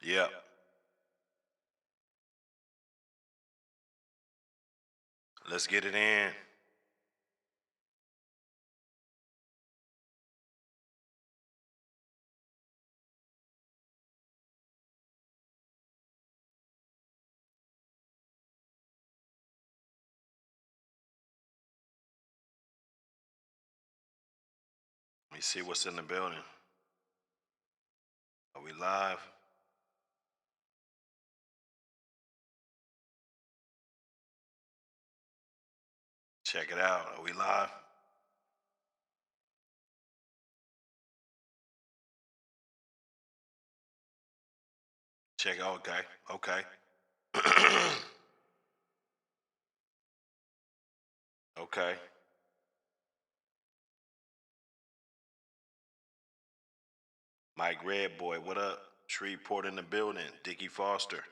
Yep. Let's get it in. Let me see what's in the building. Are we live? Check it out. Are we live? Check. Okay. Okay. Okay. Mike Red Boy, what up? Shreveport in the building. Dickie Foster.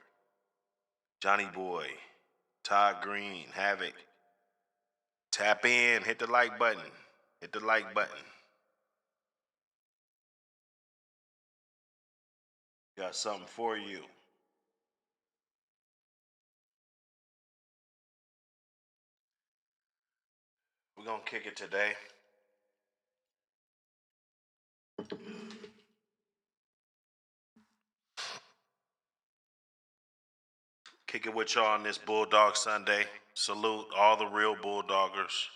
Johnny Boy. Todd Green. Havoc. Tap in. Hit the like button. Hit the like button. Got something for you. We're going to kick it today. Kick it with y'all on this Bulldog Sunday. Salute all the real Bulldoggers.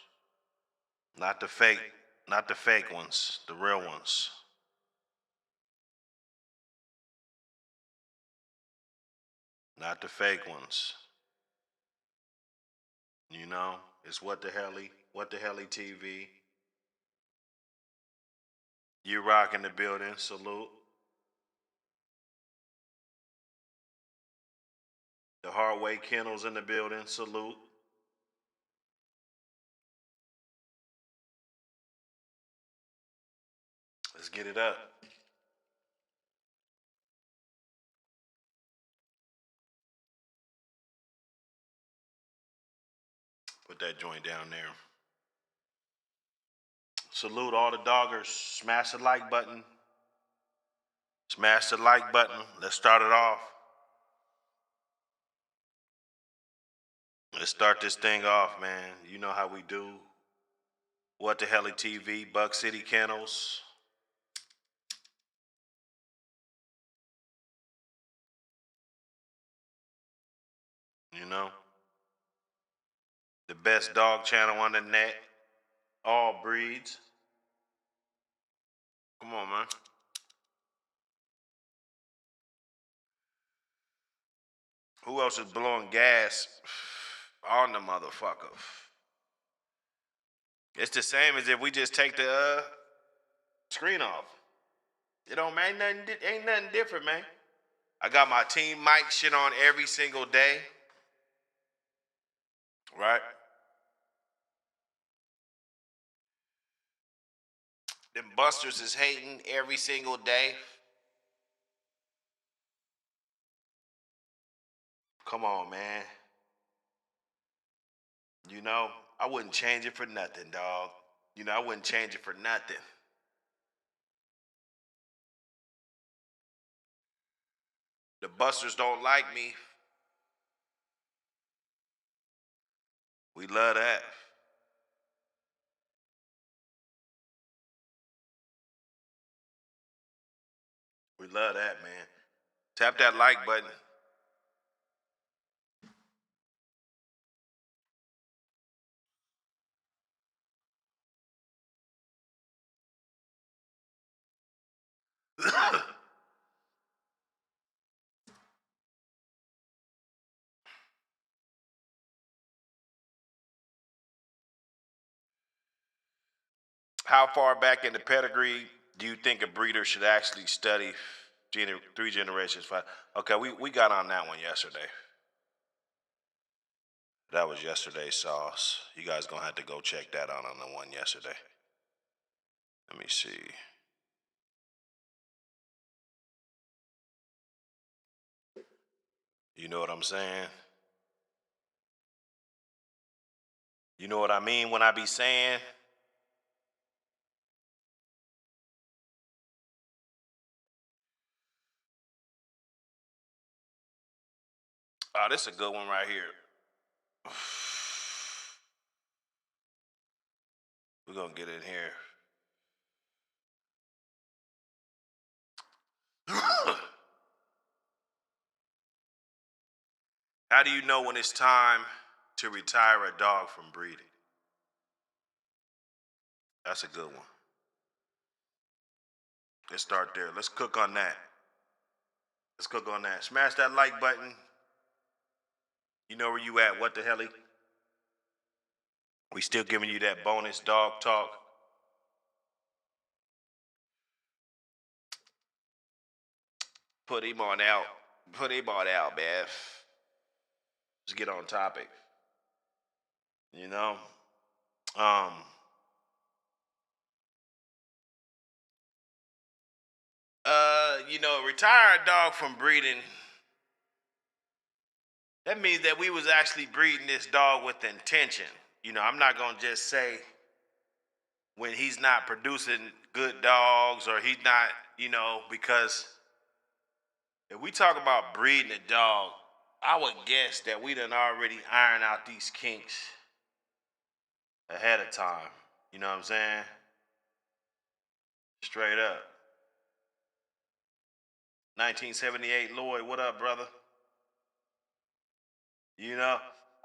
Not the fake ones, the real ones. Not the fake ones. You know, it's what the helly TV. You rocking the building, salute. The Hardway Kennels in the building, salute. Let's get it up. Put that joint down there. Salute all the doggers. Smash the like button. Smash the like button. Let's start it off. Let's start this thing off, man. You know how we do. What the Helly TV, Buck City Kennels. You know, the best dog channel on the net. All breeds. Come on, man. Who else is blowing gas on the motherfucker? It's the same as if we just take the screen off. It don't make nothing. Ain't nothing different, man. I got my team mic shit on every single day. Right? Them busters is hating every single day. Come on, man. You know, I wouldn't change it for nothing, dog. You know, I wouldn't change it for nothing. The busters don't like me. We love that. We love that, man. Tap that like button. How far back in the pedigree do you think a breeder should actually study 3 generations? Five? Okay, we got on that one yesterday. That was yesterday's sauce. You guys gonna have to go check that out on the one yesterday. Let me see. You know what I'm saying? You know what I mean when I be saying? Oh, this is a good one right here. We're going to get in here. How do you know when it's time to retire a dog from breeding? That's a good one. Let's start there. Let's cook on that. Let's cook on that. Smash that like button. You know where you at. What the hell? We still giving you that bonus dog talk. Put him on out. Put him on out, man. Let's get on topic. You know? Retire a dog from breeding. That means that we was actually breeding this dog with intention. I'm not gonna just say when he's not producing good dogs or he's not, because if we talk about breeding a dog, I would guess that we done already ironed out these kinks ahead of time. You know what I'm saying? Straight up. 1978 Lloyd, what up, brother?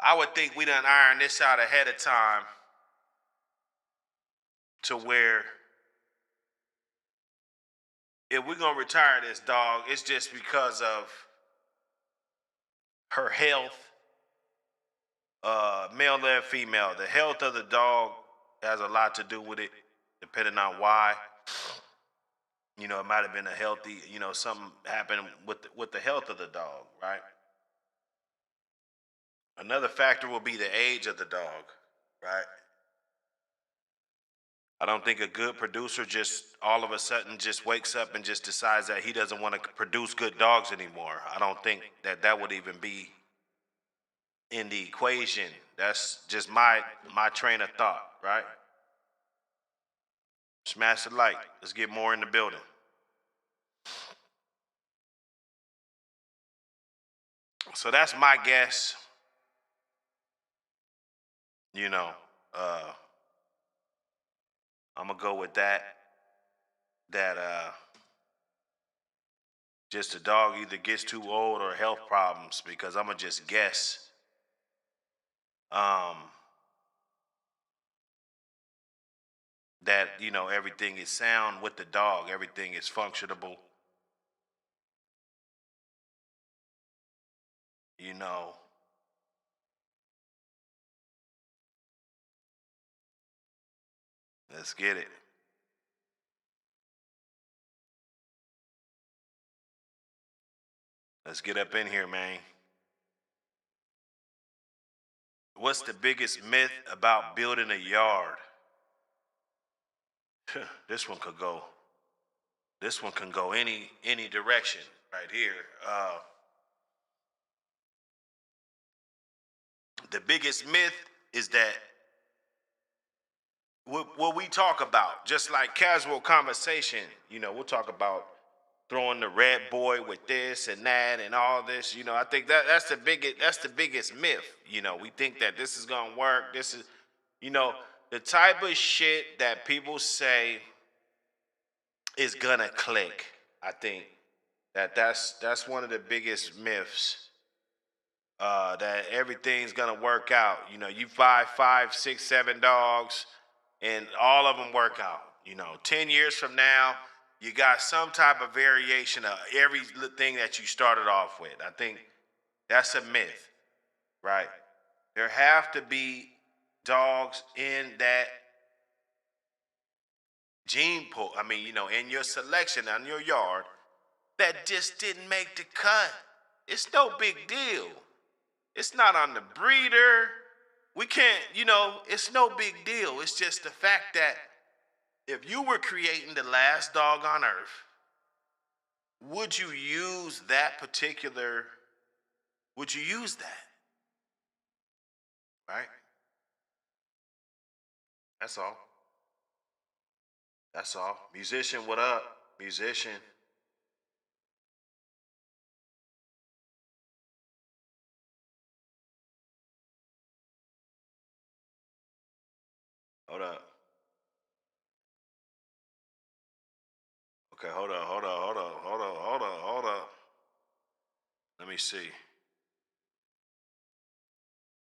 I would think we done ironed this out ahead of time to where if we're going to retire this dog, it's just because of her health, male and female. The health of the dog has a lot to do with it, depending on why. It might have been a healthy, something happened with the health of the dog, right? Another factor will be the age of the dog, right? I don't think a good producer just all of a sudden just wakes up and just decides that he doesn't want to produce good dogs anymore. I don't think that would even be in the equation. That's just my train of thought, right? Smash the like. Let's get more in the building. So that's my guess. I'm gonna go with that. Just the dog either gets too old or health problems, because I'm gonna just guess. That everything is sound with the dog, everything is functionable. Let's get it. Let's get up in here, man. What's the biggest myth about building a yard? This one could go. This one can go any direction right here. The biggest myth is that what we talk about, just like casual conversation, we'll talk about throwing the red boy with this and that and all this. I think that's the biggest myth. We think that this is gonna work. This is, the type of shit that people say is gonna click. I think that's one of the biggest myths. That everything's gonna work out. You buy 5, 6, 7 dogs, and all of them work out. 10 years from now, you got some type of variation of everything that you started off with. I think that's a myth, right? There have to be dogs in that gene pool. In your selection on your yard that just didn't make the cut. It's no big deal. It's not on the breeder. We can't, it's no big deal. It's just the fact that if you were creating the last dog on earth, would you use that? Right? That's all. That's all. Musician, what up? Musician. Hold up. Okay, hold up. Let me see.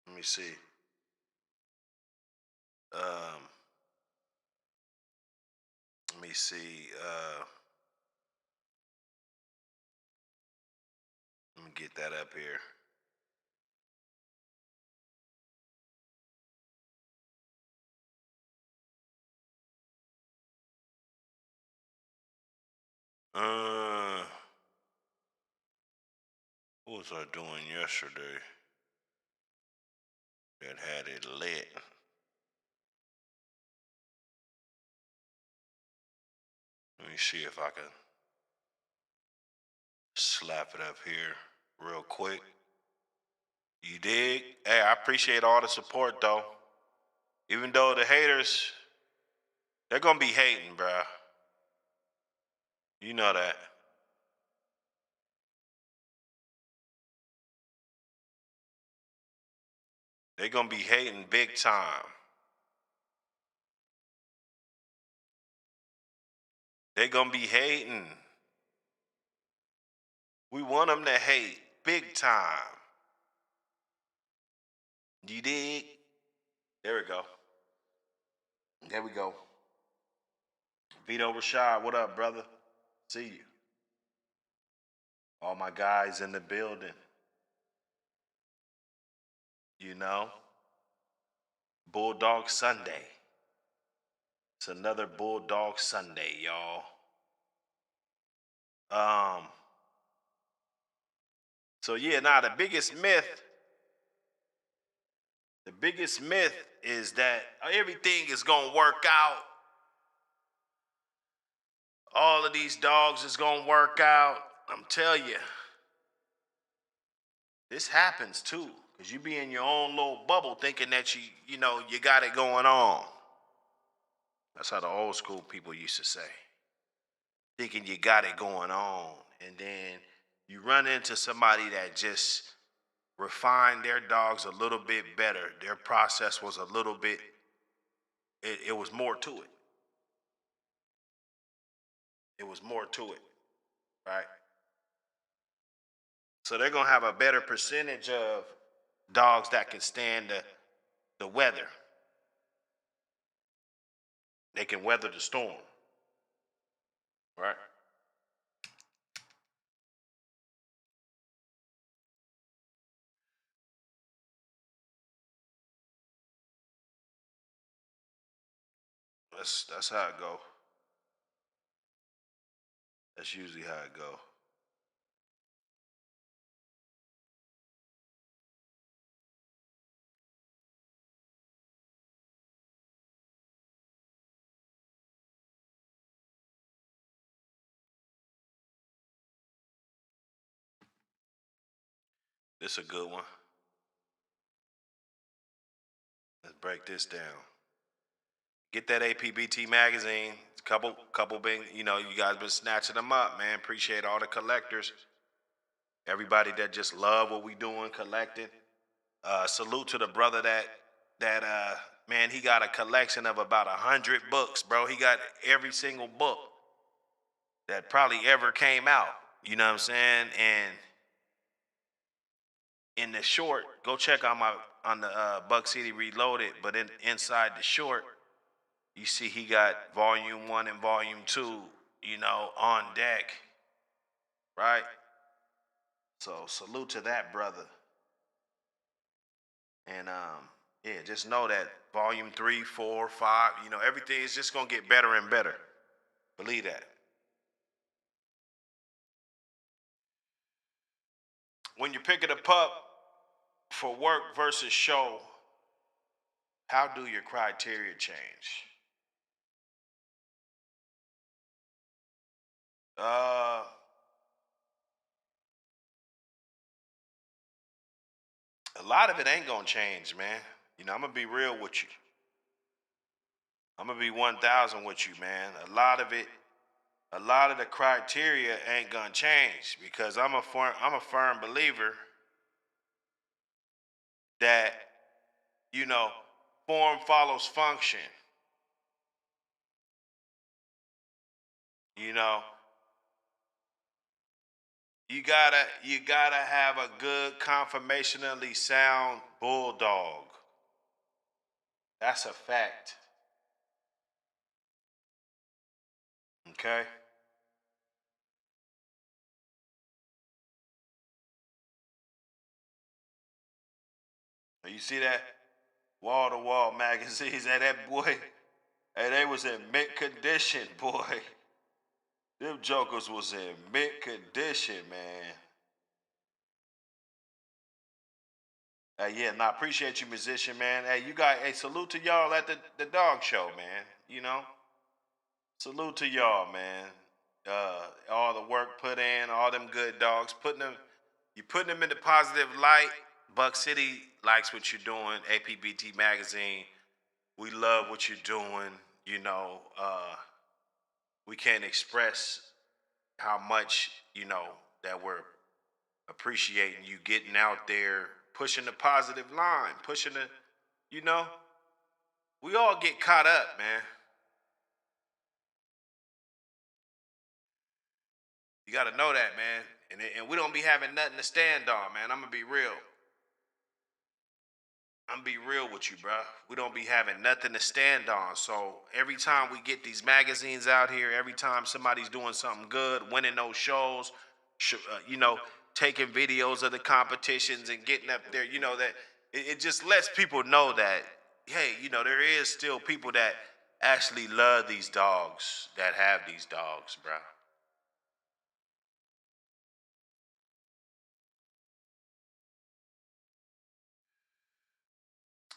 Let me see. Um, let me see. Let me get that up here. What was I doing yesterday that had it lit? Let me see if I can slap it up here real quick. You dig? Hey, I appreciate all the support though. Even though the haters, they're gonna be hating, bruh. You know that. They're gonna be hating big time. They're gonna be hating. We want them to hate big time. You dig? There we go. There we go. Vito Rashad, what up, brother? See you. All my guys in the building. You know? Bulldog Sunday. It's another Bulldog Sunday, y'all. So yeah, now the biggest myth is that everything is gonna work out. All of these dogs is gonna work out. I'm telling you, this happens too, because you be in your own little bubble thinking that you know, you got it going on. That's how the old school people used to say. Thinking you got it going on. And then you run into somebody that just refined their dogs a little bit better. Their process was a little bit, it was more to it. It was more to it, right? So they're gonna have a better percentage of dogs that can stand the weather. They can weather the storm, right? That's how it go. That's usually how it go. This a good one. Let's break this down. Get that APBT magazine. Couple been, you know, you guys been snatching them up, man. Appreciate all the collectors. Everybody that just love what we doing, collecting. Salute to the brother that man, he got a collection of about 100 books, bro. He got every single book that probably ever came out. You know what I'm saying? And in the short, go check out on the Buck City Reloaded. But inside the short, you see he got volume 1 and volume 2, you know, on deck, right? So salute to that brother. And yeah, just know that volume 3, 4, 5, you know, everything is just gonna get better and better. Believe that. When you're picking a pup for work versus show, how do your criteria change? Uh, a lot of it ain't gonna change, man. You know, I'm gonna be real with you. I'm gonna be 1,000 with you, man. A lot of the criteria ain't gonna change because I'm a firm believer that, you know, form follows function. You know, you gotta have a good conformationally sound bulldog. That's a fact. Okay. You see that wall to wall magazines? Hey, that boy, hey, they was in mint condition, boy. Them jokers was in mint condition, man. Yeah, and I appreciate you, musician, man. Hey, you got, hey, salute to y'all at the dog show, man. You know, salute to y'all, man. All the work put in, all them good dogs, you putting them in the positive light. Buck City likes what you're doing. APBT magazine, we love what you're doing. You know, we can't express how much that we're appreciating you getting out there, pushing the positive line, pushing the, you know, we all get caught up, man. You got to know that, man. And we don't be having nothing to stand on, man. I'm gonna be real. I'm gonna be real with you, bro. We don't be having nothing to stand on. So every time we get these magazines out here, every time somebody's doing something good, winning those shows, you know, taking videos of the competitions and getting up there, that it just lets people know that, hey, there is still people that actually love these dogs, that have these dogs, bro.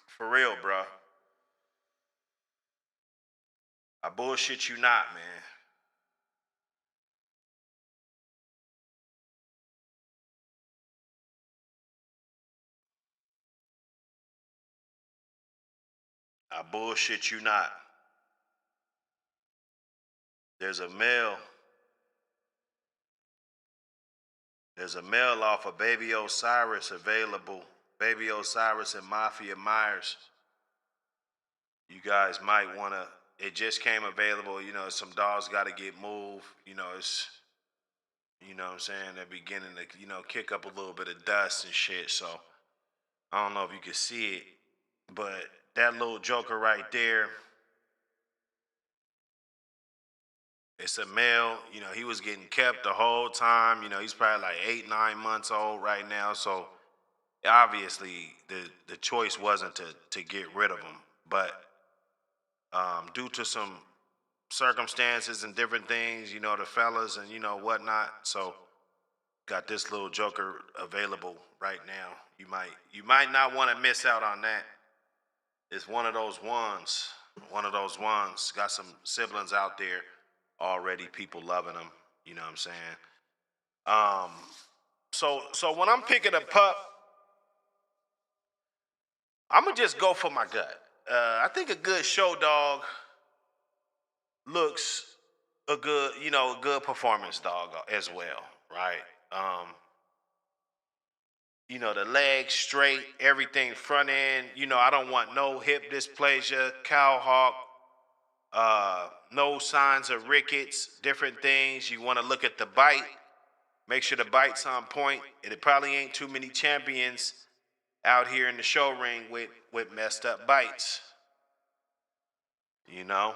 For real, bro. I bullshit you not, man. I bullshit you not. There's a male. There's a male off of Baby Osiris available. Baby Osiris and Mafia Myers. You guys might want to. It just came available. Some dogs got to get moved. It's, what I'm saying, they're beginning to, kick up a little bit of dust and shit. So I don't know if you can see it, but that little joker right there, it's a male. He was getting kept the whole time. He's probably like 8, 9 months old right now. So obviously the choice wasn't to get rid of him, but due to some circumstances and different things, the fellas and whatnot. So got this little joker available right now. You might not want to miss out on that. It's one of those ones. One of those ones. Got some siblings out there already. People loving them. You know what I'm saying? Um. So when I'm picking a pup, I'm gonna just go for my gut. I think a good show dog looks a good performance dog as well, right? Um, the legs straight, everything front end. I don't want no hip dysplasia, cow hawk, no signs of rickets, different things. You want to look at the bite, make sure the bite's on point. It probably ain't too many champions out here in the show ring with messed up bites. You know,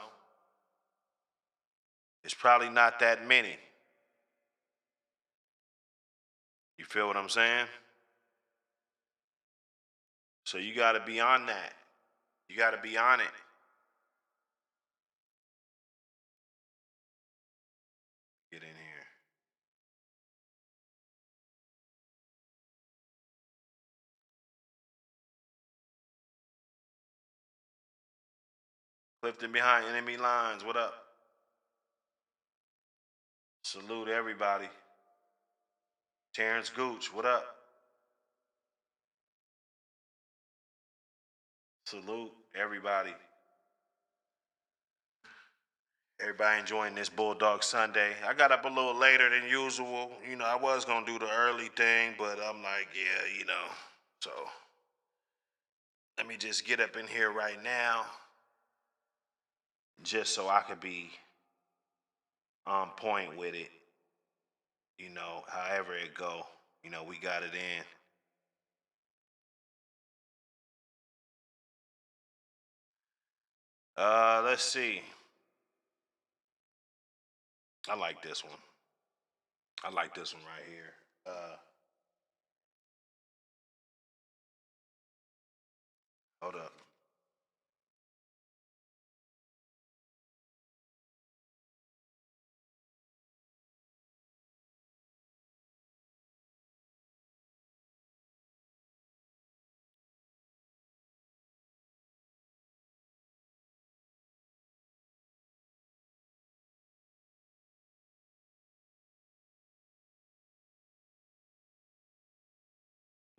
it's probably not that many. You feel what I'm saying? So you got to be on that. You got to be on it. Get in here. Clifton behind enemy lines. What up? Salute everybody. Terrence Gooch. What up? Salute everybody. Everybody enjoying this Bulldog Sunday. I got up a little later than usual. I was going to do the early thing, but I'm like, yeah, So let me just get up in here right now just so I could be on point with it. However it go, we got it in. Let's see. I like this one. I like this one right here. Hold up.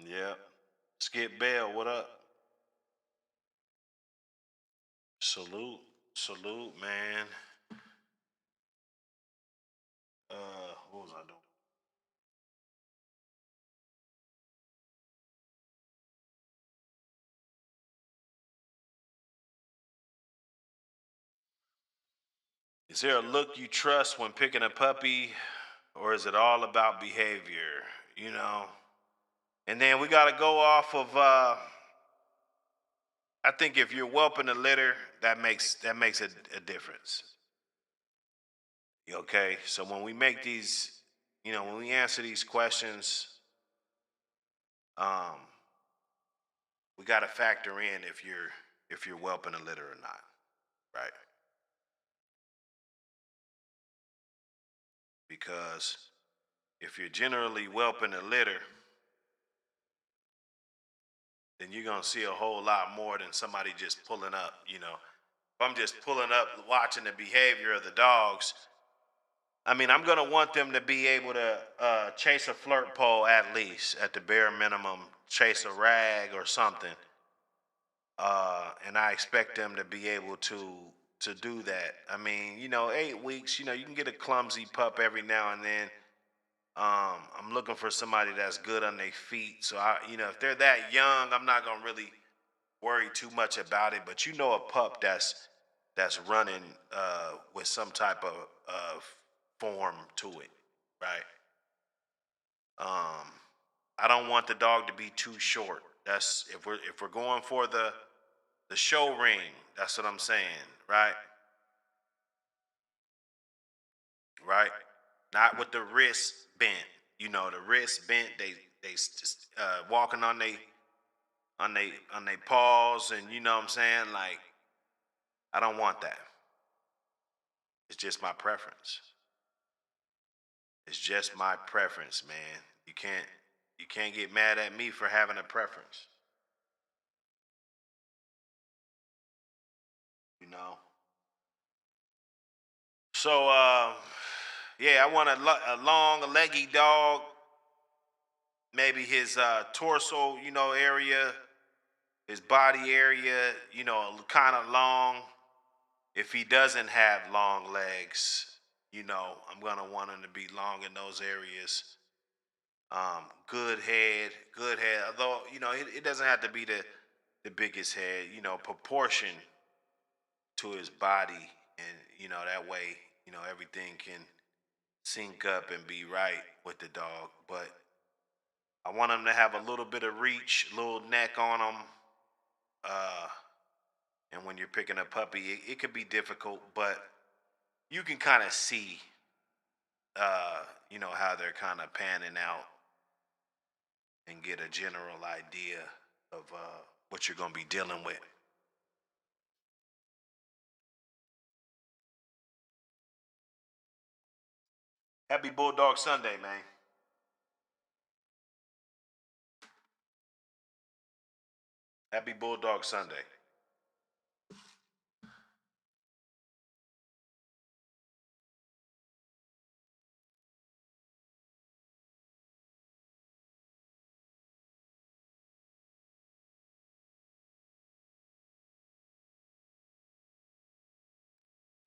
Yep. Skip Bell, what up? Salute, salute, man. What was I doing? Is there a look you trust when picking a puppy, or is it all about behavior? You know, and then we got to go off of. I think if you're whelping a litter, that makes a difference. Okay, so when we make these, when we answer these questions, um, we got to factor in if you're whelping a litter or not, right? Because if you're generally whelping a litter, then you're gonna see a whole lot more than somebody just pulling up. If I'm just pulling up, watching the behavior of the dogs, I mean, I'm gonna want them to be able to chase a flirt pole at least, at the bare minimum, chase a rag or something. And I expect them to be able to do that. I mean, 8 weeks. You can get a clumsy pup every now and then. I'm looking for somebody that's good on their feet. So if they're that young, I'm not gonna really worry too much about it. But a pup that's running with some type of form to it, right? Um, I don't want the dog to be too short. That's if we're going for the show ring. That's what I'm saying, right? Right. Not with the wrist bent. The wrist bent. They walking on they paws, and you know what I'm saying. Like, I don't want that. It's just my preference. It's just my preference, man. You can't get mad at me for having a preference. You know. So yeah, I want a long, leggy dog. Maybe his torso, area, his body area, kind of long. If he doesn't have long legs, I'm gonna want him to be long in those areas. Good head. Although it doesn't have to be the biggest head. Proportion to his body, and that way, everything can sync up and be right with the dog. But I want him to have a little bit of reach, little neck on him. Uh, and when you're picking a puppy, it could be difficult, but you can kind of see, how they're kind of panning out and get a general idea of what you're going to be dealing with. Happy Bulldog Sunday, man. Happy Bulldog Sunday.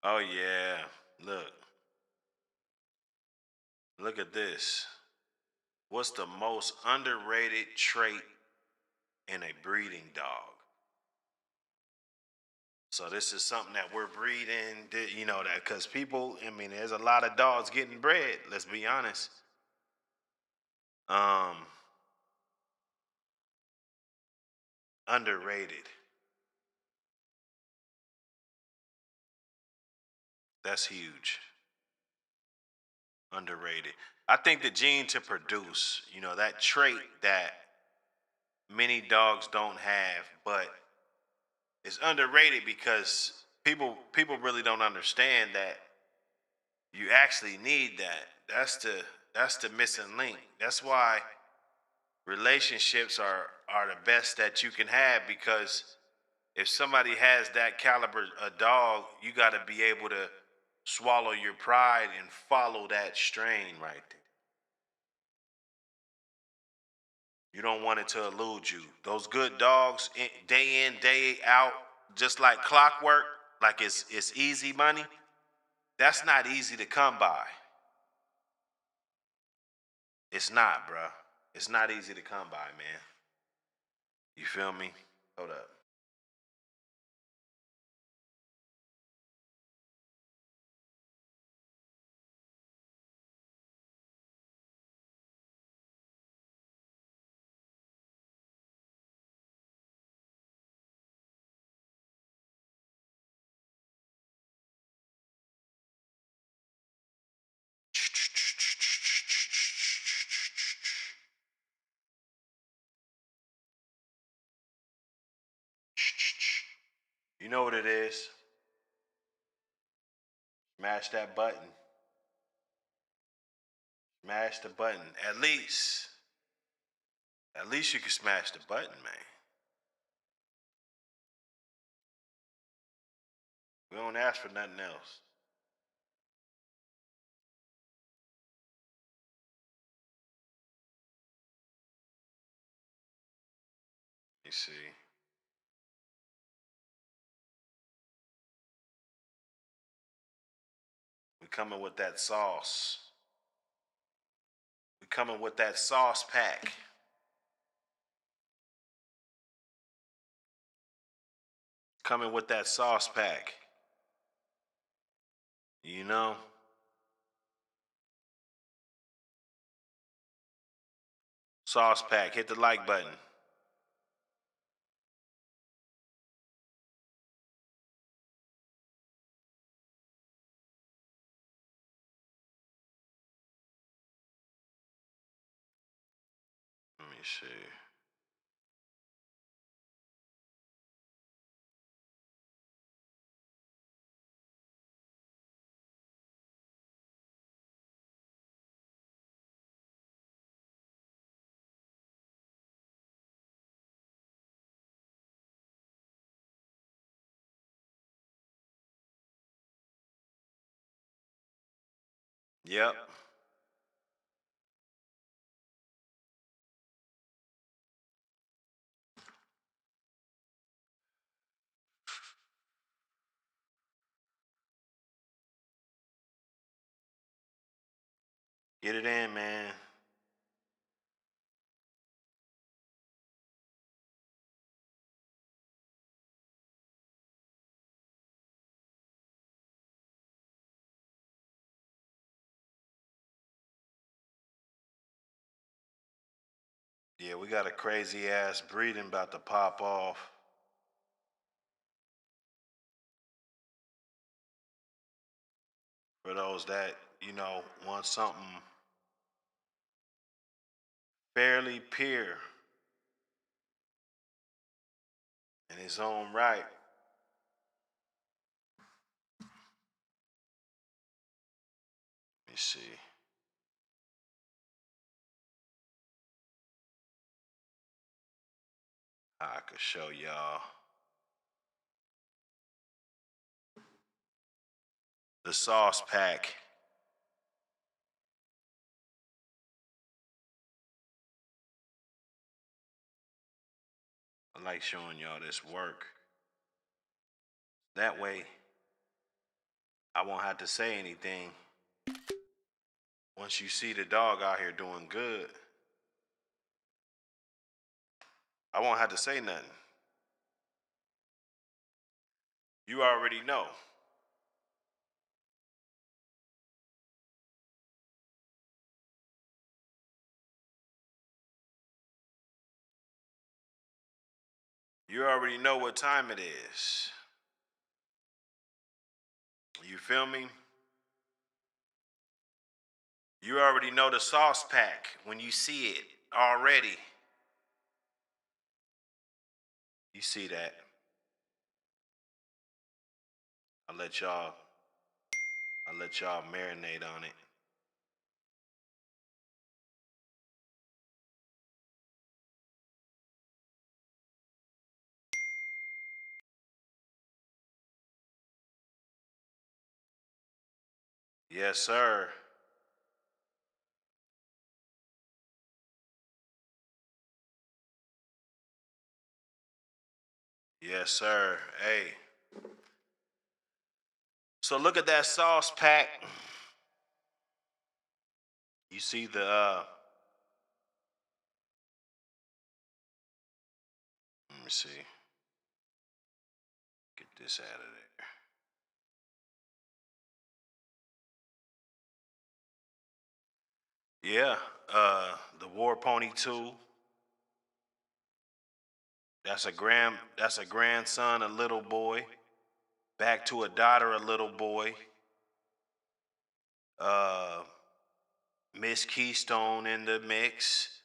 Oh yeah, look, look at this. What's the most underrated trait in a breeding dog? So this is something that we're breeding, you know, that because people, I mean, there's a lot of dogs getting bred. Let's be honest. Um, Underrated. That's huge. Underrated. I think the gene to produce, you know, that trait that many dogs don't have, but it's underrated because people really don't understand that you actually need that. That's the missing link. That's why relationships are the best that you can have, because if somebody has that caliber a dog, you got to be able to swallow your pride and follow that strain right there. You don't want it to elude you. Those good dogs, day in, day out, just like clockwork, like it's easy money. That's not easy to come by. It's not, bruh. It's not easy to come by, man. You feel me? Hold up. You know what it is? Smash that button. Smash the button. At least you can smash the button, man. We don't ask for nothing else. You see. We coming with that sauce. We coming with that sauce pack. Coming with that sauce pack. You know? Sauce pack. Hit the like button. Let me see. Yep. Get it in, man. Yeah, we got a crazy ass breeding about to pop off. For those that, you know, want something fairly pure in its own right. Let me see. I could show y'all the sauce pack. I like showing y'all this work. That way, I won't have to say anything. Once you see the dog out here doing good, I won't have to say nothing. You already know. You already know what time it is. You feel me? You already know the sauce pack when you see it already. You see that. I'll let y'all marinate on it. Yes, sir. Yes, sir. Hey. So look at that sauce pack. You see the let me see. Get this out of there. Yeah, the War Pony 2. That's a grandson, a little boy. Back to a daughter, a little boy. Uh Miss Keystone in the mix.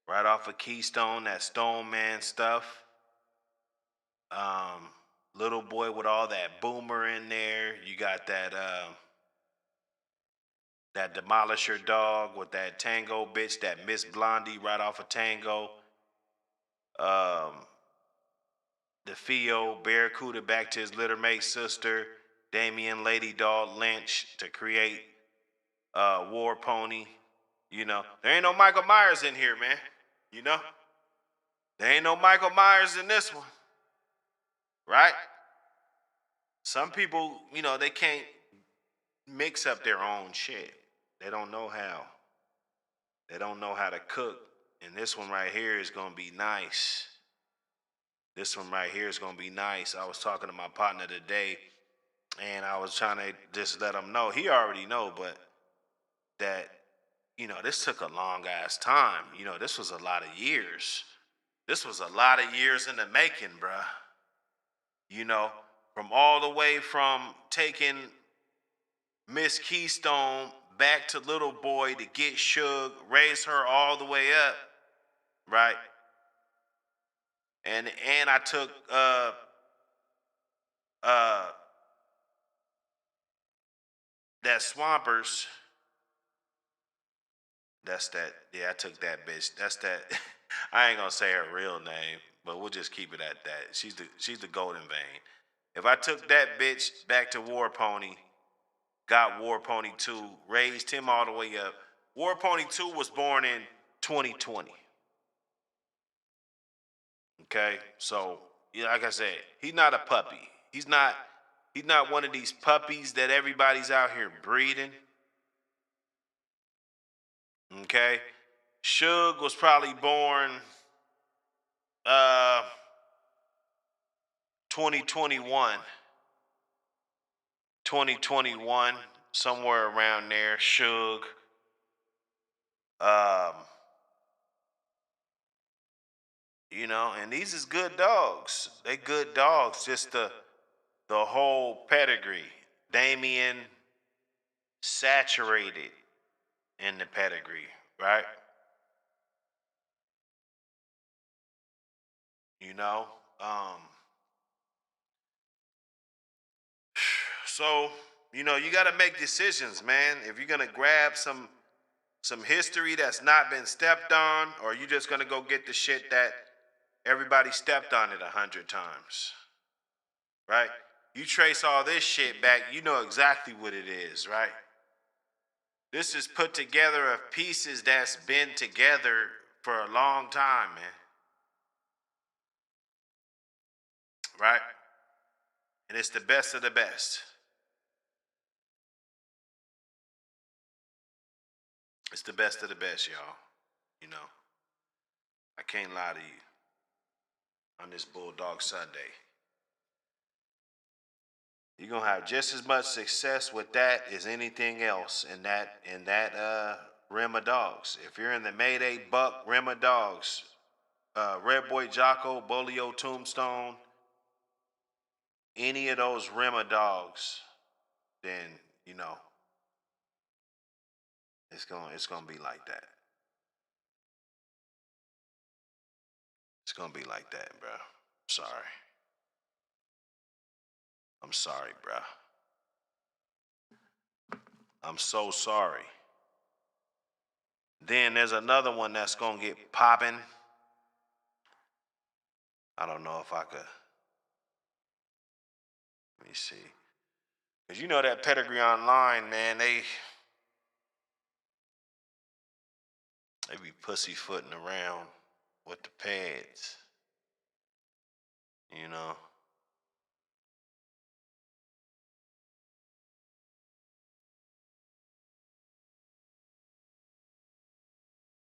Right off of Keystone, that Stone Man stuff. Um, Little boy with all that boomer in there. You got that Demolisher dog with that Tango bitch, that Miss Blondie right off of Tango. Um, the Theo Barracuda back to his littermate sister, Damian Lady Dog Lynch to create War Pony. You know, there ain't no Michael Myers in here, man. You know, there ain't no Michael Myers in this one, right? Some people, they can't mix up their own shit. They don't know how. They don't know how to cook. And this one right here is gonna be nice. This one right here is gonna be nice. I was talking to my partner today, and I was trying to just let him know. He already know, but that this took a long ass time. This was a lot of years. This was a lot of years in the making, bruh. You know, from all the way from taking Miss Keystone back to little boy to get Suge, raise her all the way up, right? And I took uh that Swampers. That's that. Yeah, I took that bitch. That's that. I ain't gonna say her real name, but we'll just keep it at that. She's the golden vein. If I took that bitch back to War Pony, got War Pony 2, raised him all the way up. War Pony 2 was born in 2020. Okay? So, like I said, he's not a puppy. He's not one of these puppies that everybody's out here breeding. Okay? Suge was probably born uh 2021. 2021, somewhere around there. Suge. Um, and these is good dogs. They good dogs. Just the whole pedigree. Damien saturated in the pedigree, right? You know? Um, so, you gotta make decisions, man. If you're gonna grab some history that's not been stepped on, or you just gonna go get the shit that everybody stepped on it 100 times, right? You trace all this shit back, you know exactly what it is, right? This is put together of pieces that's been together for a long time, man. Right? And it's the best of the best. It's the best of the best, y'all. You know, I can't lie to you on this Bulldog Sunday. You're gonna have just as much success with that as anything else in that rim of dogs. If you're in the Mayday Buck rim of dogs, Red Boy Jocko, Bolio Tombstone, any of those rim of dogs, then you know it's gonna be like that. It's gonna be like that, bro. Sorry. I'm sorry, bro. I'm so sorry. Then there's another one that's gonna get popping. I don't know if I could. Let me see. Cause you know that Pedigree online, man, they be pussyfooting around with the pads. You know.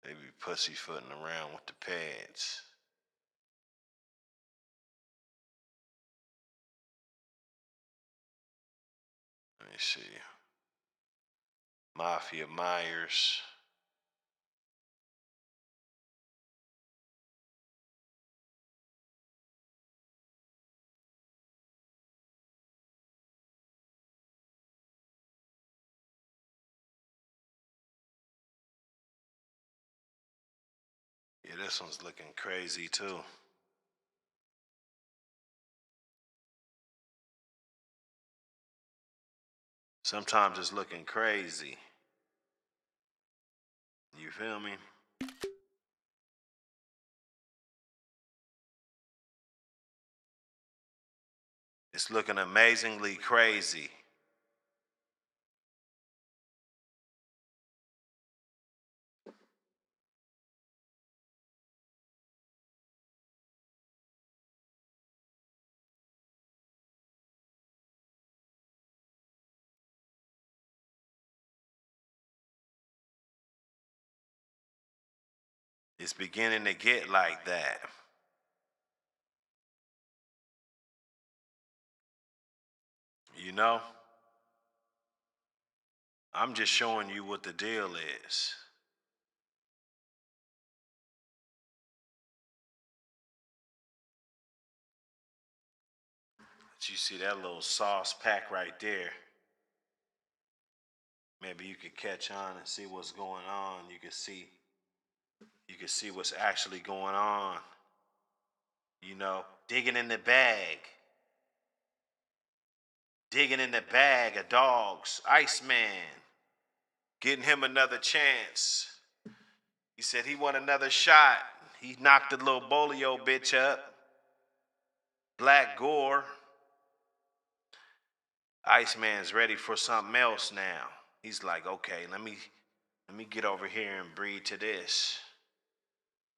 They be pussyfooting around with the pads. Let me see. Mafia Myers. Yeah, this one's looking crazy too. Sometimes it's looking crazy. You feel me? It's looking amazingly crazy. It's beginning to get like that. You know? I'm just showing you what the deal is. But you see that little sauce pack right there. Maybe you could catch on and see what's going on. You can see what's actually going on. You know, digging in the bag. Digging in the bag of dogs. Iceman. Getting him another chance. He said he want another shot. He knocked the little Bolio bitch up. Black Gore. Iceman's ready for something else now. He's like, okay, let me get over here and breed to this.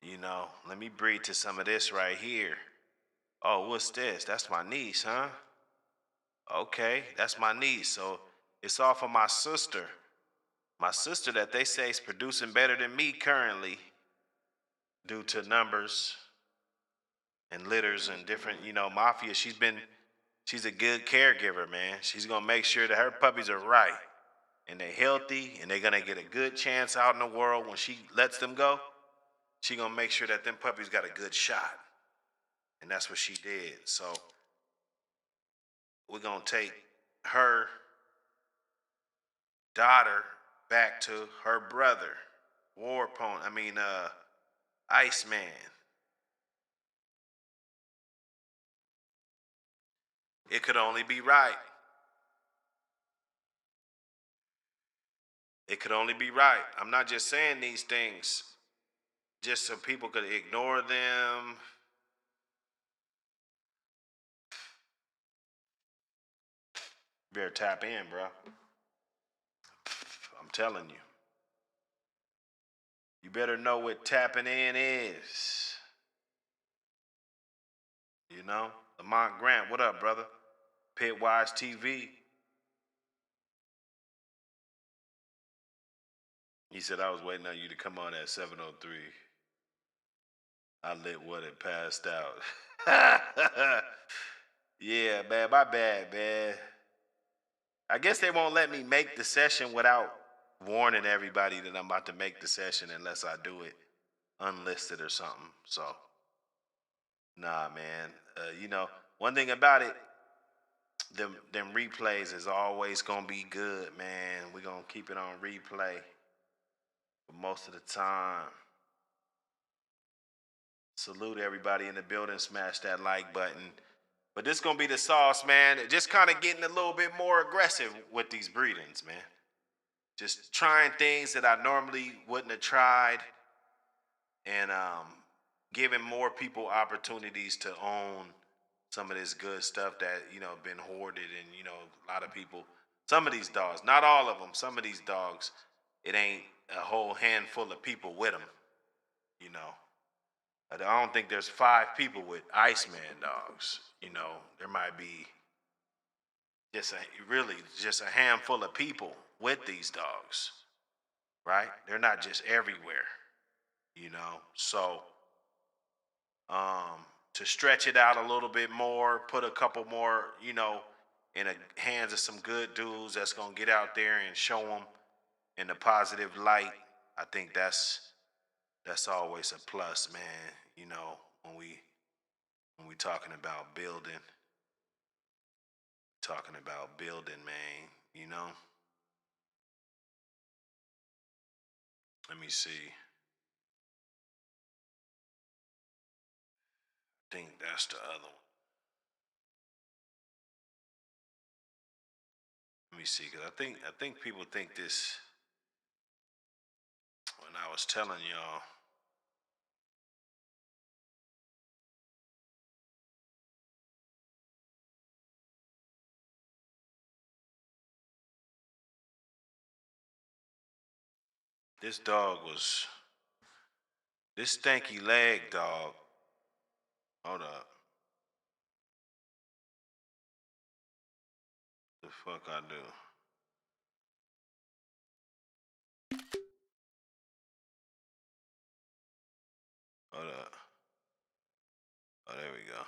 You know, let me breed to some of this right here. Oh, what's this? That's my niece, huh? Okay, that's my niece. So it's all for my sister. My sister that they say is producing better than me currently due to numbers and litters and different, Mafia. She's a good caregiver, man. She's gonna make sure that her puppies are right and they're healthy and they're gonna get a good chance out in the world when she lets them go. She gonna make sure that them puppies got a good shot. And that's what she did. So we're gonna take her daughter back to her brother, Iceman. It could only be right. It could only be right. I'm not just saying these things just so people could ignore them. Better tap in, bro. I'm telling you. You better know what tapping in is. You know? Lamont Grant, what up, brother? Pitwise TV. He said I was waiting on you to come on at 7:03. I lit what and passed out. Yeah, man, my bad, man. I guess they won't let me make the session without warning everybody that I'm about to make the session unless I do it unlisted or something. So, nah, man. One thing about it, them replays is always gonna be good, man. We're gonna keep it on replay for most of the time. Salute everybody in the building. Smash that like button. But this gonna be the sauce, man. Just kind of getting a little bit more aggressive with these breedings, man. Just trying things that I normally wouldn't have tried, and giving more people opportunities to own some of this good stuff that been hoarded, and a lot of people. Some of these dogs, not all of them. Some of these dogs, it ain't a whole handful of people with them. You know, I don't think there's 5 people with Iceman dogs. There might be just a handful of people with these dogs, right? They're not just everywhere. So to stretch it out a little bit more, put a couple more, in the hands of some good dudes that's gonna get out there and show them in a positive light. I think that's always a plus, man. When we talking about building, man. Let me see. I think that's the other one. Let me see, cause I think people think this when I was telling y'all. This dog was this stanky leg dog. Hold up. The fuck I do? Hold up. Oh, there we go.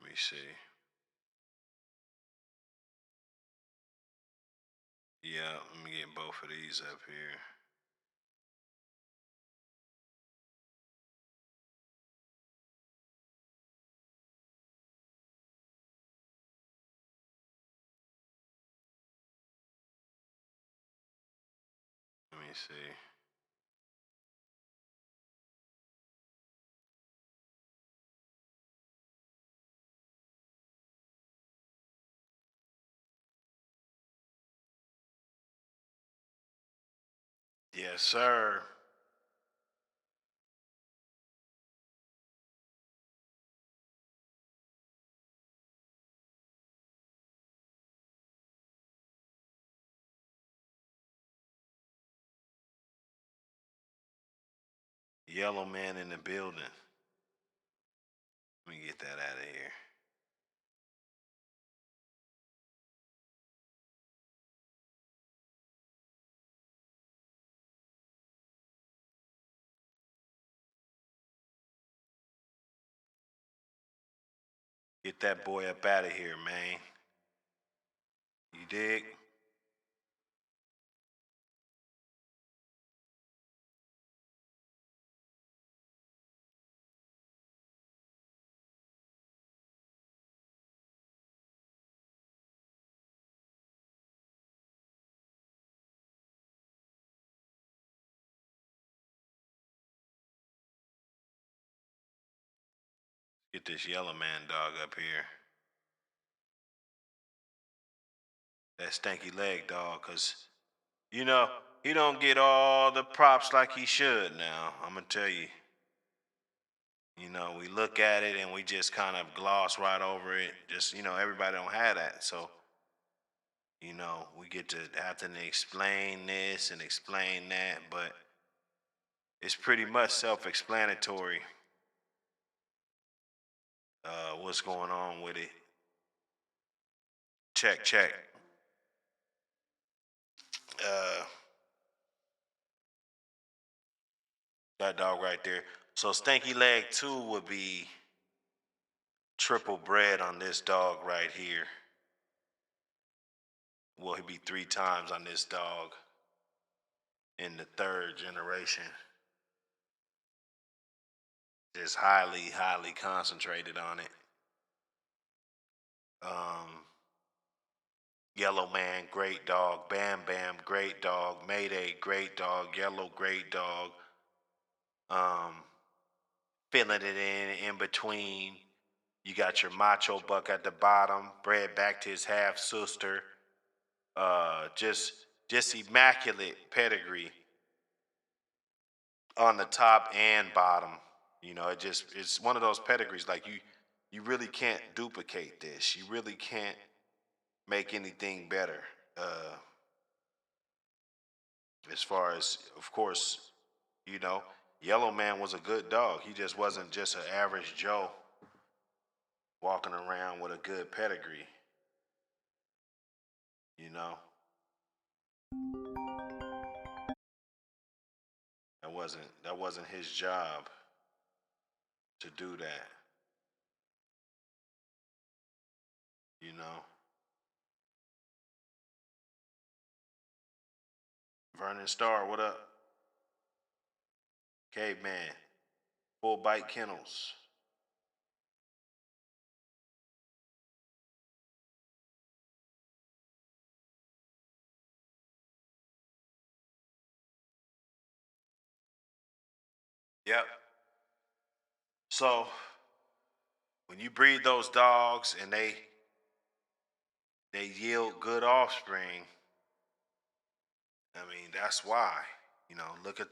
Let me see. Yeah, let me get both of these up here. Let me see. Yes, sir. Yellow man in the building. Let me get that out of here. Get that boy up out of here, man. You dig? Get this yellow man dog up here. That stanky leg dog, cause he don't get all the props like he should now. I'm gonna tell you. We look at it and we just kind of gloss right over it. Just, everybody don't have that. So, we get to have to explain this and explain that, but it's pretty much self-explanatory. What's going on with it? Check, check. Uh, that dog right there. So Stanky Leg 2 would be triple bred on this dog right here. Well, he'd be 3 times on this dog in the third generation. Just highly, highly concentrated on it. Yellow Man, great dog. Bam Bam, great dog. Mayday, great dog. Yellow, great dog. Filling it in between. You got your Macho Buck at the bottom, bred back to his half sister. Just immaculate pedigree on the top and bottom. You know, it's one of those pedigrees like you really can't duplicate this. You really can't make anything better. As far as, of course, you know, Yellow Man was a good dog. He just wasn't just an average Joe walking around with a good pedigree. You know, that wasn't his job to do that. You know, Vernon Starr, what up? Caveman, Full Bite Kennels. Yep. So when you breed those dogs and they yield good offspring, I mean that's why. You know, look at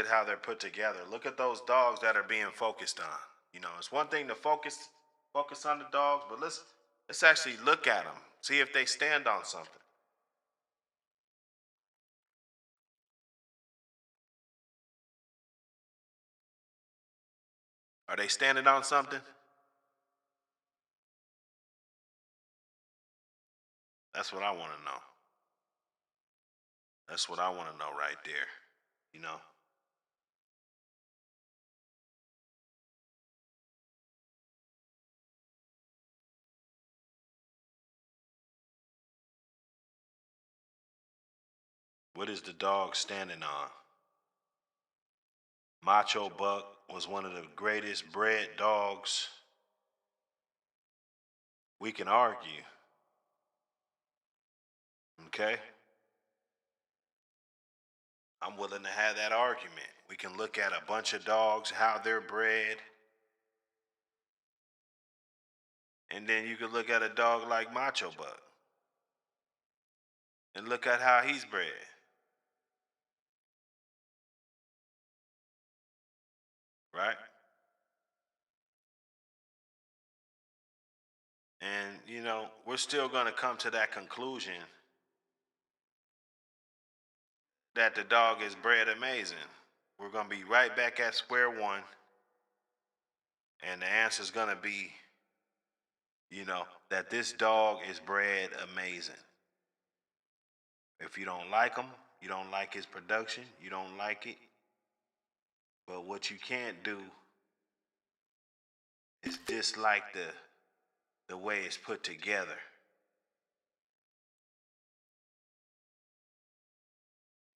how they're put together. Look at those dogs that are being focused on. You know, it's one thing to focus on the dogs, but let's actually look at them, see if they stand on something. Are they standing on something? That's what I want to know. That's what I want to know right there. You know, what is the dog standing on? Macho Buck was one of the greatest bred dogs. We can argue. Okay? I'm willing to have that argument. We can look at a bunch of dogs, how they're bred, and then you can look at a dog like Macho Buck and look at how he's bred. Right? And, you know, we're still going to come to that conclusion that the dog is bred amazing. We're going to be right back at square one, and the answer is going to be, you know, that this dog is bred amazing. If you don't like him, you don't like his production, you don't like it. But what you can't do is dislike the way it's put together.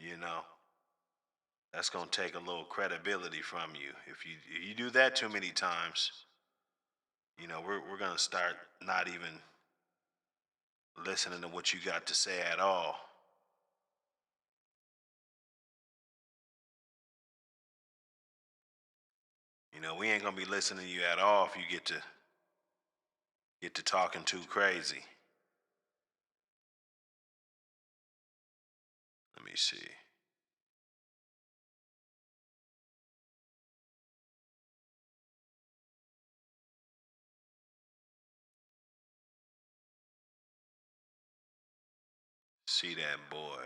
You know, that's gonna take a little credibility from you. If you do that too many times, you know, we're gonna start not even listening to what you got to say at all. You know, we ain't gonna be listening to you at all if you get to talking too crazy. Let me see. See that boy.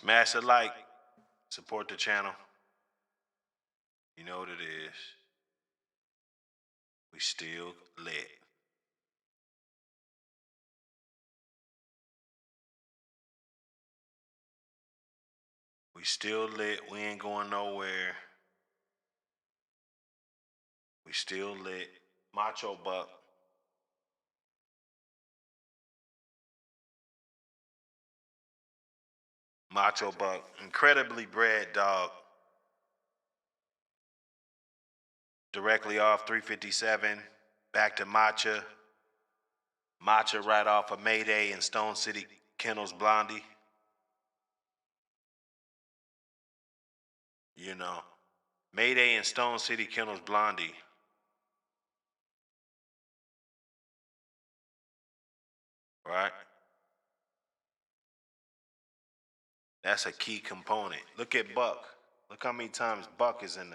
Smash the like. Support the channel. You know what it is. We still lit. We still lit. We ain't going nowhere. We still lit. Macho Buck. Macho Buck. Incredibly bred dog. Directly off 357. Back to Macha. Macha right off of Mayday and Stone City Kennels Blondie. You know. Mayday and Stone City Kennels Blondie. Right? That's a key component. Look at Buck. Look how many times Buck is in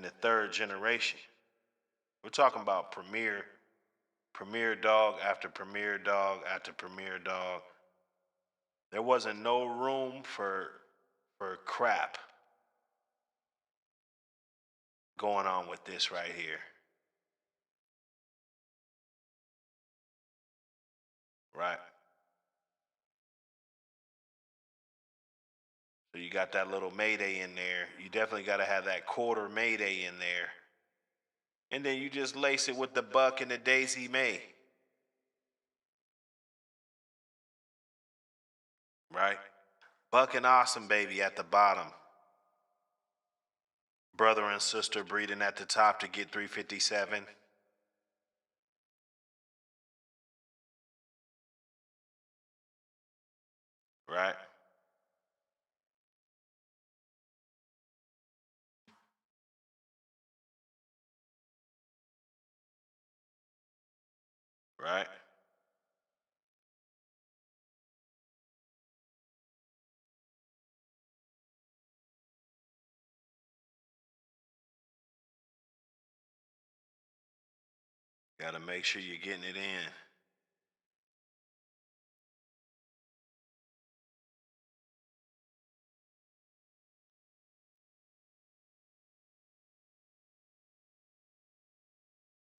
the third generation. We're talking about premier dog after premier dog after premier dog. There wasn't no room for crap going on with this right here. Right? So you got that little Mayday in there. You definitely got to have that quarter Mayday in there. And then you just lace it with the Buck and the Daisy May. Right? Buck and Awesome Baby at the bottom. Brother and sister breeding at the top to get 357. Right? Right? Got to make sure you're getting it in.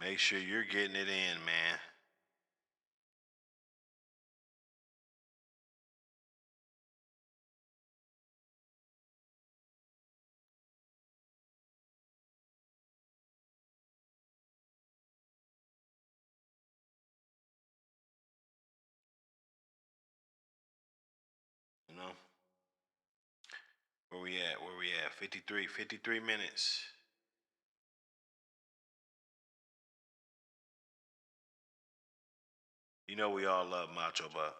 Make sure you're getting it in, man. You know? Where we at? Where we at? 53 minutes. You know we all love Macho Buck.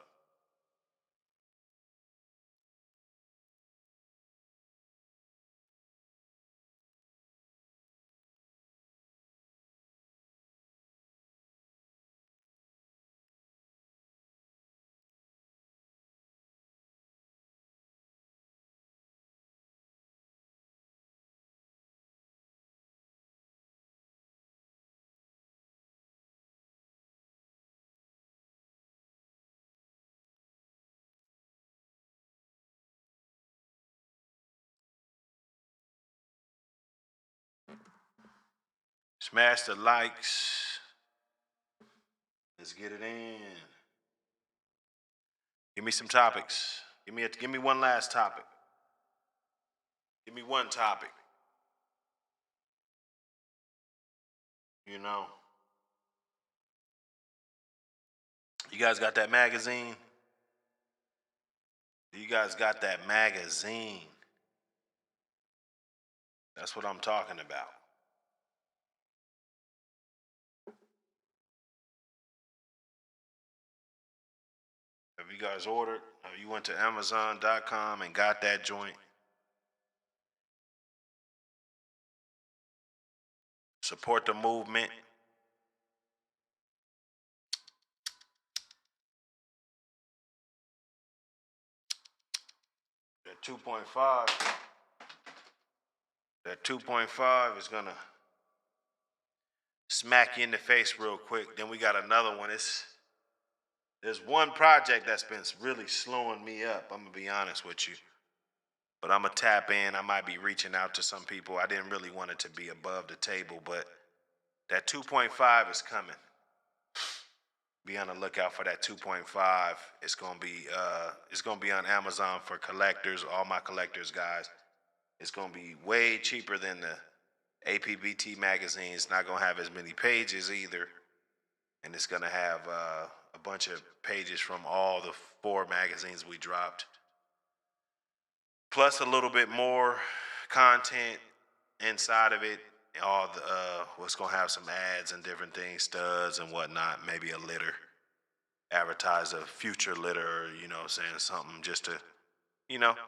Smash the likes. Let's get it in. Give me some topics. Give me one last topic. Give me one topic. You know. You guys got that magazine? You guys got that magazine? That's what I'm talking about. Have you guys ordered? Have you went to Amazon.com and got that joint? Support the movement. That 2.5. That 2.5 is gonna smack you in the face real quick. Then we got another one. This There's one project that's been really slowing me up. I'm gonna be honest with you, but I'm gonna tap in. I might be reaching out to some people. I didn't really want it to be above the table, but that 2.5 is coming. Be on the lookout for that 2.5. It's gonna be on Amazon for collectors, all my collectors guys. It's gonna be way cheaper than the APBT magazine. It's not gonna have as many pages either, and it's gonna have a bunch of pages from all the 4 magazines we dropped, plus a little bit more content inside of it. All the what's gonna have some ads and different things, studs and whatnot, maybe a litter, advertise a future litter, or, saying something just to,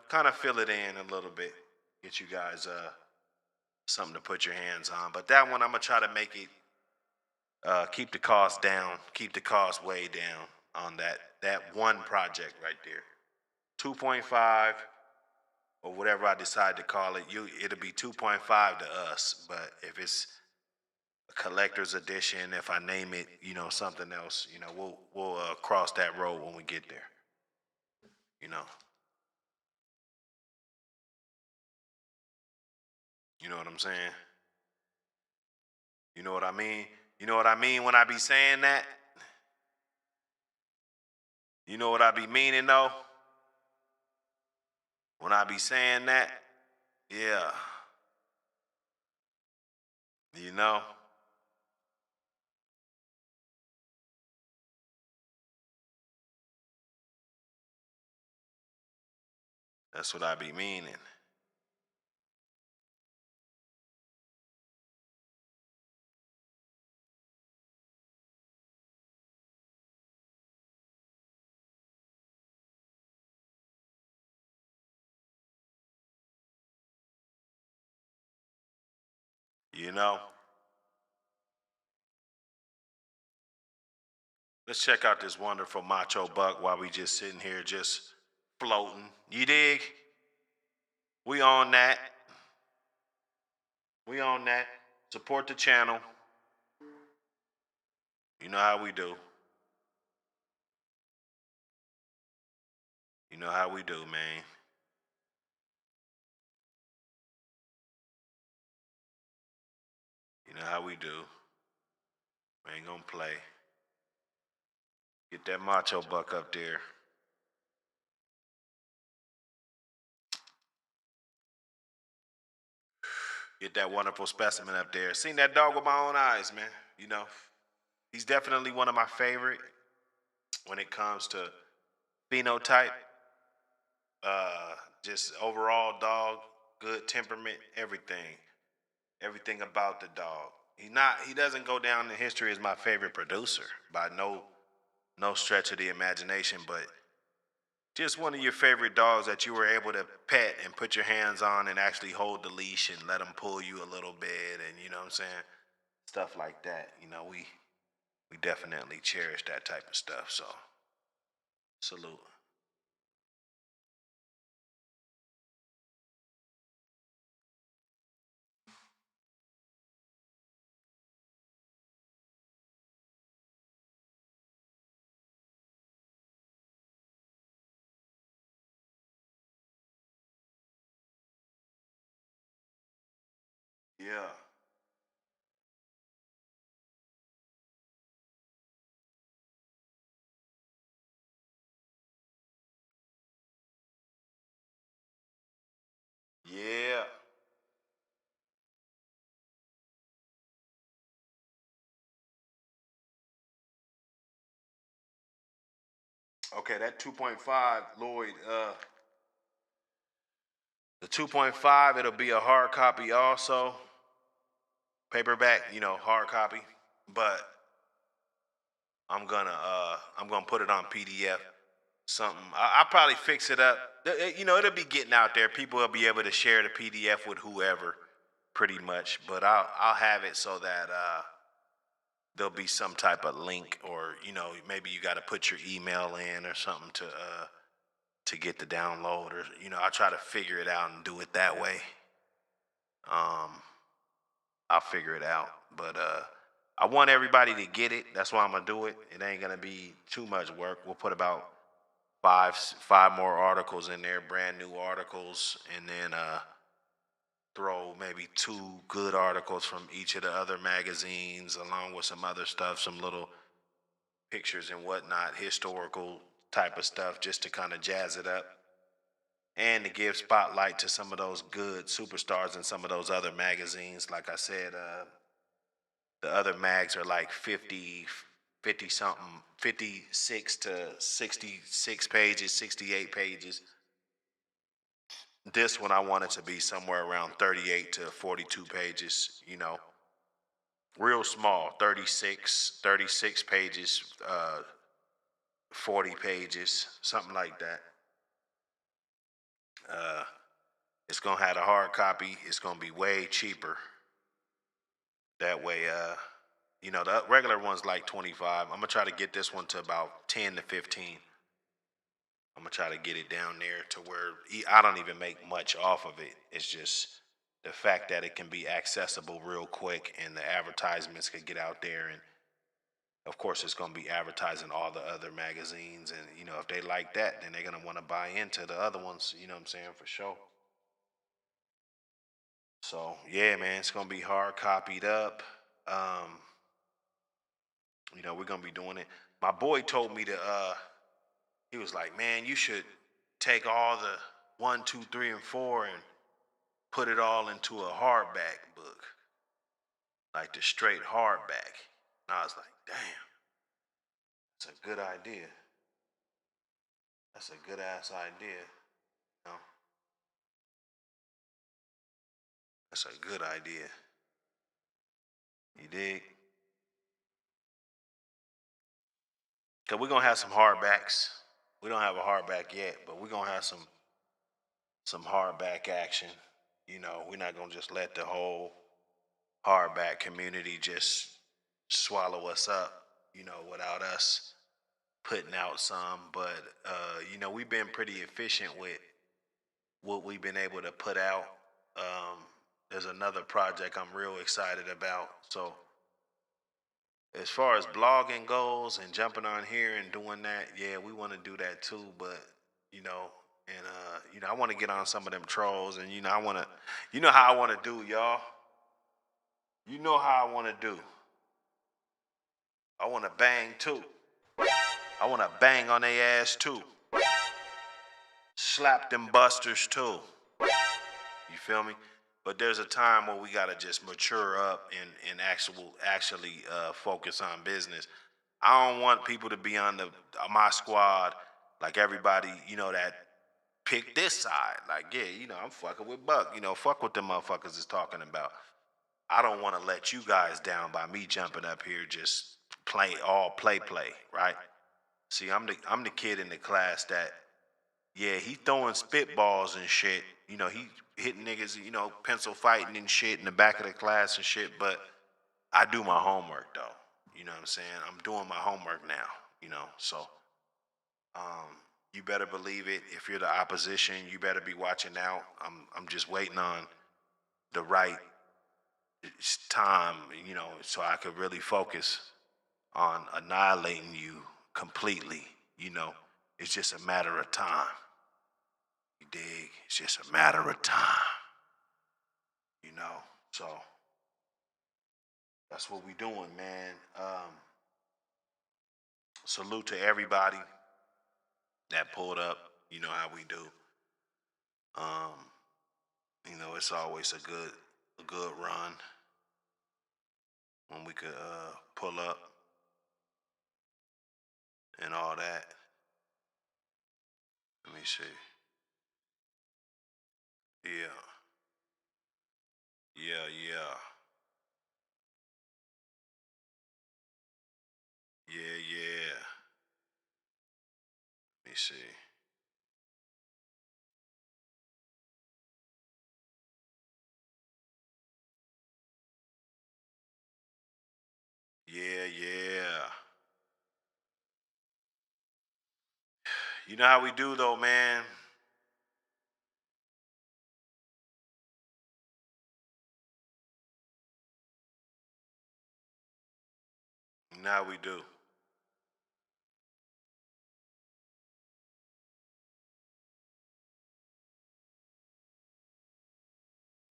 kind of fill it in a little bit, get you guys something to put your hands on. But that one I'm gonna try to make it keep the cost down, keep the cost way down on that one project right there. 2.5 or whatever I decide to call it, it'll be 2.5 to us. But if it's a collector's edition, if I name it, something else, we'll cross that road when we get there. You know, you know what I'm saying? You know what I mean? You know what I mean when I be saying that? You know what I be meaning though? When I be saying that? Yeah. You know? That's what I be meaning. You know? Let's check out this wonderful Macho Buck while we just sitting here just floating. You dig? We on that. We on that. Support the channel. You know how we do. You know how we do, man. You know how we do. We ain't gonna play. Get that Macho Buck up there. Get that wonderful specimen up there. Seen that dog with my own eyes, man. He's definitely one of my favorite when it comes to phenotype. Uh, just overall dog, good temperament, everything. Everything about the dog. He doesn't go down in history as my favorite producer by no stretch of the imagination, but just one of your favorite dogs that you were able to pet and put your hands on and actually hold the leash and let him pull you a little bit, and you know what I'm saying? Stuff like that. We definitely cherish that type of stuff. So salute. Yeah. Yeah. Okay, that 2.5, Lloyd, the 2.5, it'll be a hard copy also. Paperback, hard copy. But I'm gonna put it on PDF. Something. I'll probably fix it up. It'll be getting out there. People will be able to share the PDF with whoever, pretty much. But I'll have it so that there'll be some type of link, or maybe you got to put your email in or something to get the download, or I'll try to figure it out and do it that way. Um, I'll figure it out, but I want everybody to get it. That's why I'm gonna do it. It ain't gonna be too much work. We'll put about five more articles in there, brand new articles, and then throw maybe two good articles from each of the other magazines, along with some other stuff, some little pictures and whatnot, historical type of stuff, just to kind of jazz it up and to give spotlight to some of those good superstars in some of those other magazines. Like I said, the other mags are like 50 something, 56 to 66 pages, 68 pages. This one I want it to be somewhere around 38 to 42 pages, real small, 36 pages, 40 pages, something like that. Uh, it's gonna have a hard copy. It's gonna be way cheaper. That way, the regular one's like 25. I'm gonna try to get this one to about 10 to 15. I'm gonna try to get it down there to where I don't even make much off of it. It's just the fact that it can be accessible real quick and the advertisements can get out there. And of course, it's gonna be advertising all the other magazines. And if they like that, then they're gonna want to buy into the other ones. You know what I'm saying? For sure. So yeah, man, it's gonna be hard copied up. Um, we're gonna be doing it. My boy told me to. He was like, "Man, you should take all the one, two, three, and four and put it all into a hardback book, like the straight hardback." And I was like, "Damn, that's a good idea. That's a good ass idea. You know, that's a good idea. You dig? Cause we're gonna have some hardbacks. We don't have a hardback yet, but we're gonna have some hardback action. We're not gonna just let the whole hardback community just swallow us up. Without us putting out some. But we've been pretty efficient with what we've been able to put out. There's another project I'm real excited about. So as far as blogging goes and jumping on here and doing that, yeah, we want to do that too. But you know, I want to get on some of them trolls, and I want to, how I want to do, y'all. You know how I want to do. I want to bang too. I want to bang on their ass too. Slap them busters too. You feel me? But there's a time where we gotta just mature up and actually focus on business. I don't want people to be on my squad like everybody, that pick this side. Like, yeah, I'm fucking with Buck. Fuck what the motherfuckers is talking about. I don't want to let you guys down by me jumping up here just play, right? See, I'm the kid in the class that, yeah, he throwing spitballs and shit. He hitting niggas, pencil fighting and shit in the back of the class and shit. But I do my homework though. You know what I'm saying? I'm doing my homework now. So you better believe it. If you're the opposition, you better be watching out. I'm just waiting on the right time, so I could really focus on annihilating you completely. It's just a matter of time. You dig? It's just a matter of time. So that's what we doing, man. Salute to everybody that pulled up. You know how we do. Um, it's always a good run when we could pull up and all that. Let me see. Yeah. Yeah, yeah. Yeah, yeah. Let me see. Yeah, yeah. You know how we do though, man. You know how we do.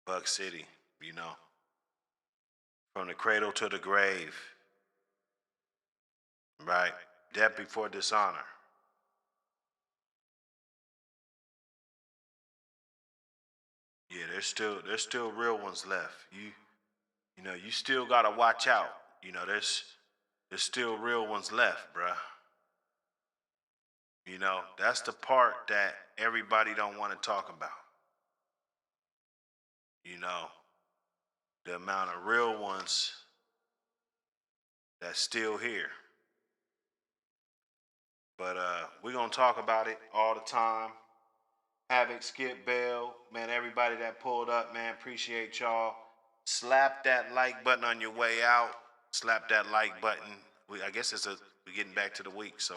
Buck City, you know. From the cradle to the grave. Right? Death before dishonor. Yeah, there's still real ones left. You know, you still gotta watch out. You know, there's still real ones left, bruh. You know, that's the part that everybody don't want to talk about. You know, the amount of real ones that's still here. But we're gonna talk about it all the time. Havoc, Skip, Bell, man, everybody that pulled up, man, appreciate y'all. Slap that like button on your way out. Slap that like button. I guess we're getting back to the week, so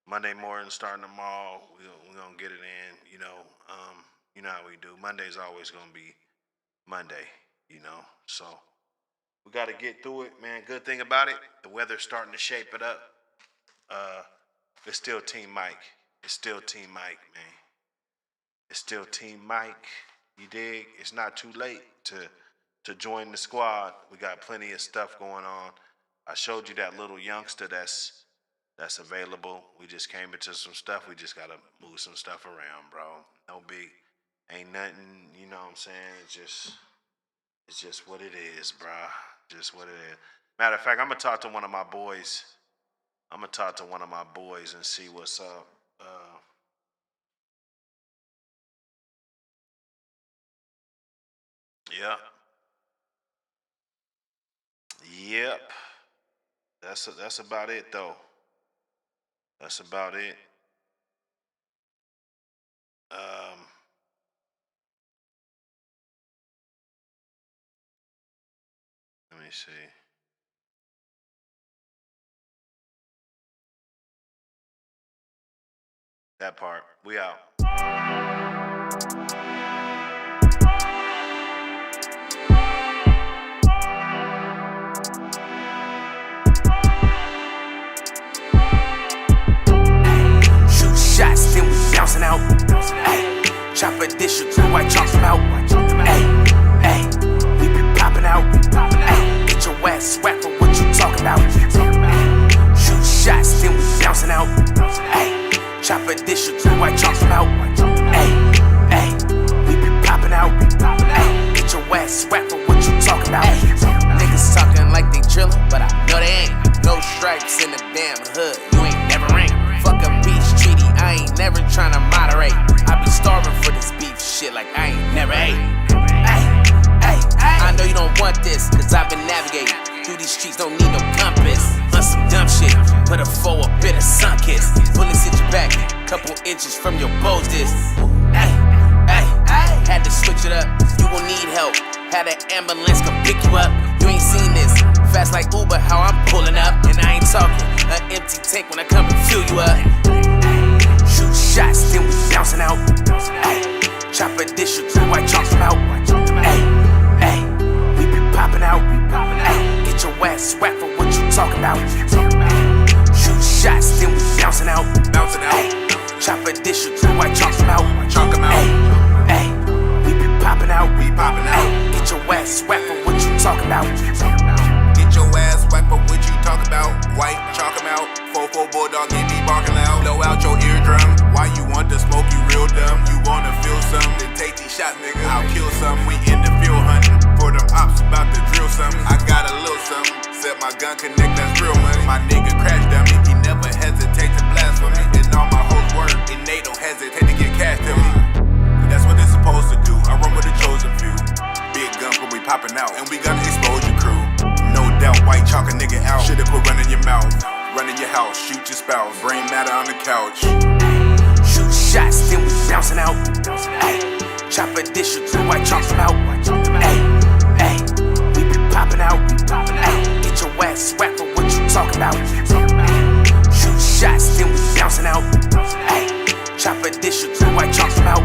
Monday morning starting tomorrow, we're gonna get it in. You know how we do. Monday's always gonna be Monday, you know. So we gotta get through it, man. Good thing about it, the weather's starting to shape it up. It's still Team Mike. It's still Team Mike, man. It's still Team Mike. You dig? It's not too late to join the squad. We got plenty of stuff going on. I showed you that little youngster that's available. We just came into some stuff. We just gotta move some stuff around, bro. No big, ain't nothing. You know what I'm saying? It's just what it is, bro. Just what it is. Matter of fact, I'm gonna talk to one of my boys. And see what's up. Yep. That's about it, though. That's about it. Let me see. That part. We out. Shoot shots, then we bouncing out. Ay, chop a dish or two, I chop them out. Ay, we be popping out. Ay, get your ass whacked for what you talking about. Shoot shots, then we bouncing out. Ay, chop a dish or two, I chop them out. Ay, we be popping out. Ay, get your ass whacked for what you talking about. Niggas talking like they drillin', but I know they ain't. No stripes in the damn hood, you ain't never rank. Fuck a beach treaty, I ain't never tryna moderate. I be starving for this beef shit like I ain't never ate. I know you don't want this, cause I've been navigating through these streets, don't need no compass. On some dumb shit, put a foe a bit of sun kiss. Bullets hit your back, couple inches from your bows this. Had to switch it up, you gon' need help. Had an ambulance come pick you up. You ain't seen this, fast like Uber, how I'm pulling up. And I ain't talking, an empty tank when I come and fill you up. Shoot shots, then we bouncing out. Ay, chop a dish or two, I chop them out. Ay, we be popping out. Ay, get your ass whacked for what you talking about. Shoot shots, then we bouncing out. Ay, chop a dish or two, I chop them out. Ay, we be popping out. Ay, get your ass whacked for what you talking about. Get your ass whacked for what you talk about. White, chalk 'em out. 4-4 Bulldog, get me barking loud. Blow out your eardrum. Why you want to smoke, you real dumb. You wanna feel something, then take these shots, nigga. I'll kill some. We in the field hunting for them ops about to drill something. I got a little something. Set my gun connect, that's real money. My nigga crash dummy. He never hesitate to blast for me. And all my hoes work, and they don't hesitate to get cash to me. That's what it's supposed to do. I run with the chosen few. Big guns when we popping out, and we gonna expose your crew. No doubt, white chalk a nigga out. Shoulda put run in your mouth, run in your house, shoot your spouse, brain matter on the couch. Shoot shots, then we bouncing out. Ay, chop a dish or two, I chop them out. Ay, we be popping out. Ay, get your ass whacked for what you talking about. Shoot shots, then we bouncing out. Ay, chop a dish or two, I chop them out.